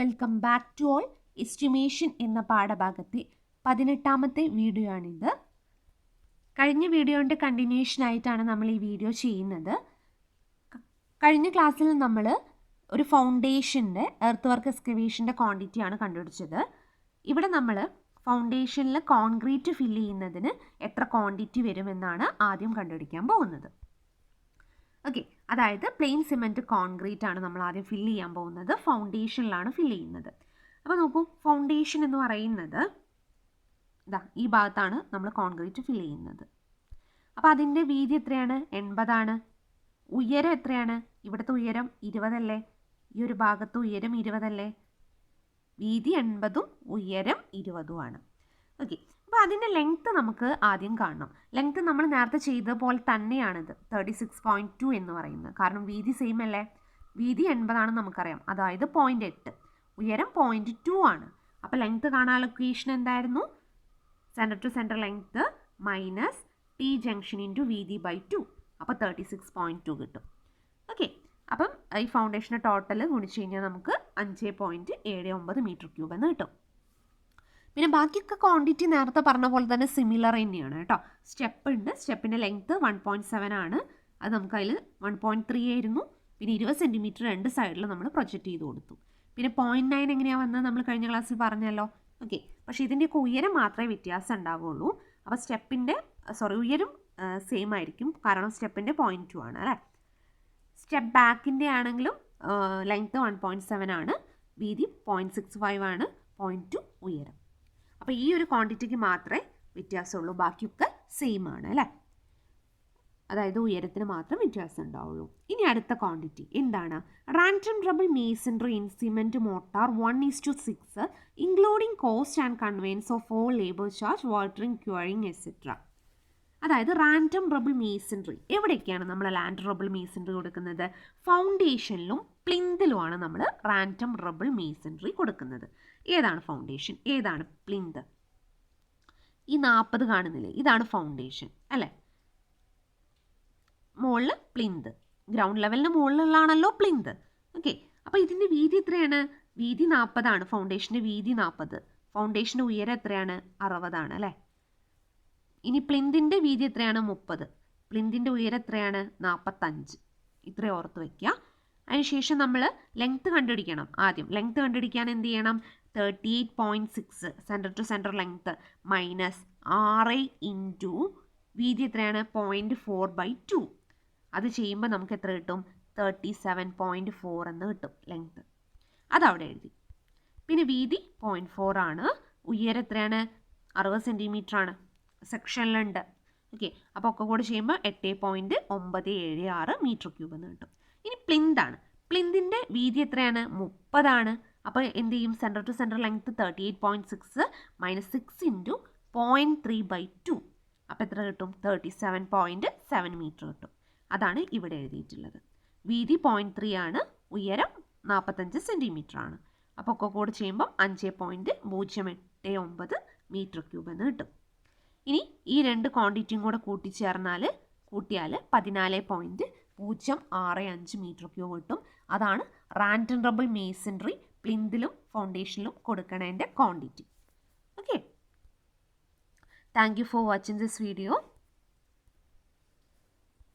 Welcome back to all. Estimation എന്ന പാഠഭാഗത്തെ 18ാമത്തെ video ആണിത്. കഴിഞ്ഞ വീഡിയോൻ്റെ കണ്ടിന്യൂഷൻ ആയിട്ടാണ് നമ്മൾ ഈ വീഡിയോ ചെയ്യുന്നത്. കഴിഞ്ഞ ക്ലാസ്സിൽ നമ്മൾ ഒരു ഫൗണ്ടേഷൻ്റെ എർത്ത് വർക്ക് എക്സ്കവേഷൻ്റെ ക്വാണ്ടിറ്റിയാണ് കണ്ടുപിടിച്ചത്. ഇവിടെ നമ്മൾ ഫൗണ്ടേഷനിൽ കോൺക്രീറ്റ് ഫില്ല് ചെയ്യുന്നതിന് എത്ര ക്വാണ്ടിറ്റി വരുമെന്നാണ് ആദ്യം കണ്ടുപിടിക്കാൻ പോകുന്നത്. ഓക്കെ, അതായത് പ്ലെയിൻ സിമെൻറ്റ് കോൺക്രീറ്റ് ആണ് നമ്മൾ ആദ്യം ഫില്ല് ചെയ്യാൻ പോകുന്നത്. ഫൗണ്ടേഷനിലാണ് ഫില്ല് ചെയ്യുന്നത്. അപ്പോൾ നോക്കൂ, ഫൗണ്ടേഷൻ എന്ന് പറയുന്നത് ഈ ഭാഗത്താണ് നമ്മൾ കോൺക്രീറ്റ് ഫില്ല് ചെയ്യുന്നത്. അപ്പോൾ അതിൻ്റെ വീതി എത്രയാണ്? 80 ആണ്. ഉയരം എത്രയാണ്? ഇവിടുത്തെ ഉയരം 20 അല്ലേ? ഈ ഒരു ഭാഗത്ത് ഉയരം 20 അല്ലേ? വീതി 80ഉം ഉയരം 20ഉം ആണ്. ഓക്കെ, അപ്പോൾ അതിൻ്റെ ലെങ്ത്ത് നമുക്ക് ആദ്യം കാണണം. ലെങ്ത്ത് നമ്മൾ നേരത്തെ ചെയ്ത പോലെ തന്നെയാണിത് 36.2 എന്ന് പറയുന്നത്. കാരണം വീതി സെയിം അല്ലേ? വീതി 80 ആണെന്ന് നമുക്കറിയാം, അതായത് 0.8. ഉയരം 0.2 ആണ്. അപ്പോൾ ലെങ്ത്ത് കാണാനുള്ള ഇക്വേഷൻ എന്തായിരുന്നു? Center to center length minus T junction into വീതി ബൈ 2. അപ്പോൾ 36.2 കിട്ടും. ഓക്കെ, അപ്പം ഈ ഫൗണ്ടേഷൻ്റെ ടോട്ടൽ ഗുണിച്ച് കഴിഞ്ഞാൽ നമുക്ക് 5.79 മീറ്റർ ക്യൂബ് എന്ന് കിട്ടും. പിന്നെ ബാക്കിയൊക്കെ ക്വാണ്ടിറ്റി നേരത്തെ പറഞ്ഞ പോലെ തന്നെ സിമിലർ തന്നെയാണ് കേട്ടോ. സ്റ്റെപ്പ് ഉണ്ട്. സ്റ്റെപ്പിൻ്റെ ലെങ്ത്ത് 1.7 ആണ്. അത് നമുക്ക് അതിൽ 1.3 ആയിരുന്നു. പിന്നെ 20 സെൻറ്റിമീറ്റർ രണ്ട് സൈഡിൽ നമ്മൾ പ്രൊജക്റ്റ് ചെയ്ത് കൊടുത്തു. പിന്നെ 0.9 എങ്ങനെയാണ് വന്നത് നമ്മൾ കഴിഞ്ഞ ക്ലാസ്സിൽ പറഞ്ഞല്ലോ. ഓക്കെ, പക്ഷേ ഇതിൻ്റെയൊക്കെ ഉയരം മാത്രമേ വ്യത്യാസം ഉണ്ടാവുള്ളൂ. അപ്പോൾ ഉയരം സെയിം ആയിരിക്കും, കാരണം സ്റ്റെപ്പിൻ്റെ 0.2 ആണ് അല്ലേ. സ്റ്റെപ്പ് ബാക്കിൻ്റെ ആണെങ്കിലും ലെങ്ത്ത് 1.7 ആണ്, വീതി 0.65 ആണ്, 0.2 ഉയരം. അപ്പോൾ ഈ ഒരു ക്വാണ്ടിറ്റിക്ക് മാത്രമേ വ്യത്യാസമുള്ളൂ, ബാക്കിയൊക്കെ സെയിം ആണ് അല്ലേ. അതായത് ഉയരത്തിന് മാത്രം വ്യത്യാസം ഉണ്ടാവുള്ളൂ. ഇനി അടുത്ത ക്വാണ്ടിറ്റി എന്താണ്? Random rubble masonry in cement motor 1:6 including cost and conveyance of all labour charge, watering, curing etcetera. അതായത് റാൻഡം റബിൾ മേസൺറി എവിടേക്കാണ് നമ്മൾ റാൻഡം റബിൾ മേസൺറി കൊടുക്കുന്നത്? ഫൗണ്ടേഷനിലും പ്ലിന്തിലുമാണ് നമ്മൾ റാൻഡം റബിൾ മേസൺറി കൊടുക്കുന്നത്. ഏതാണ് ഫൗണ്ടേഷൻ, ഏതാണ് പ്ലിന്ത്? ഈ 40 കാണുന്നില്ലേ, ഇതാണ് ഫൗണ്ടേഷൻ അല്ലേ. മുകളിൽ പ്ലിന്ത്, ഗ്രൗണ്ട് ലെവലിന് മുകളിലുള്ളതാണല്ലോ പ്ലിന്ത്. ഓക്കെ, അപ്പോൾ ഇതിൻ്റെ വീതി എത്രയാണ്? വീതി 40 ആണ്. ഫൗണ്ടേഷൻ്റെ വീതി 40. ഫൗണ്ടേഷൻ്റെ ഉയരം എത്രയാണ്? 60 ആണ് അല്ലേ. ഇനി പ്ലിന്തിൻ്റെ വീതി എത്രയാണ്? 30. പ്ലിന്തിൻ്റെ ഉയരം എത്രയാണ്? 45. ഇത്രയും ഓർത്ത് വയ്ക്കുക. അതിനുശേഷം നമ്മൾ ലെങ്ത്ത് കണ്ടുപിടിക്കണം. ആദ്യം ലെങ്ത്ത് കണ്ടുപിടിക്കാൻ എന്ത് ചെയ്യണം? 38.6 center to center length minus 6 into വീതി എത്രയാണ്? 0.4/2. അത് ചെയ്യുമ്പോൾ നമുക്ക് എത്ര കിട്ടും? 37.4 എന്ന് കിട്ടും ലെങ്ത്ത്. അതവിടെ എഴുതി. പിന്നെ വീതി 0.4 ആണ്. ഉയരം എത്രയാണ്? 60 സെൻറ്റിമീറ്റർ ആണ്. സെക്ഷനിലുണ്ട്. ഓക്കെ, അപ്പോൾ ഒക്കെ കൂടെ ചെയ്യുമ്പോൾ 8.976 മീറ്റർ ക്യൂബ് എന്ന് കിട്ടും. ഇനി പ്ലിന്താണ്. പ്ലിന്തിൻ്റെ വീതി എത്രയാണ്? 30 ആണ്. അപ്പോൾ എന്ത് ചെയ്യും? Center to center length 38.6 minus 6 into 0.3/2. അപ്പോൾ എത്ര കിട്ടും? 37.7 മീറ്റർ കിട്ടും. അതാണ് ഇവിടെ എഴുതിയിട്ടുള്ളത്. വീതി 0.3 ആണ്, ഉയരം 45 സെൻറ്റിമീറ്റർ ആണ്. അപ്പോൾ ഒക്കെ കൂടെ ചെയ്യുമ്പോൾ 5.089 മീറ്റർ ക്യൂബ് എന്ന് കിട്ടും. ഇനി ഈ രണ്ട് ക്വാണ്ടിറ്റിയും കൂടെ കൂട്ടിയാൽ 14.065 മീറ്റർ ക്യൂബ് കിട്ടും. അതാണ് റാൻഡം റബിൾ മേസൺറി പ്ലിന്തിലും ഫൗണ്ടേഷനിലും കൊടുക്കണതിൻ്റെ quantity. Okay, thank you for watching this video.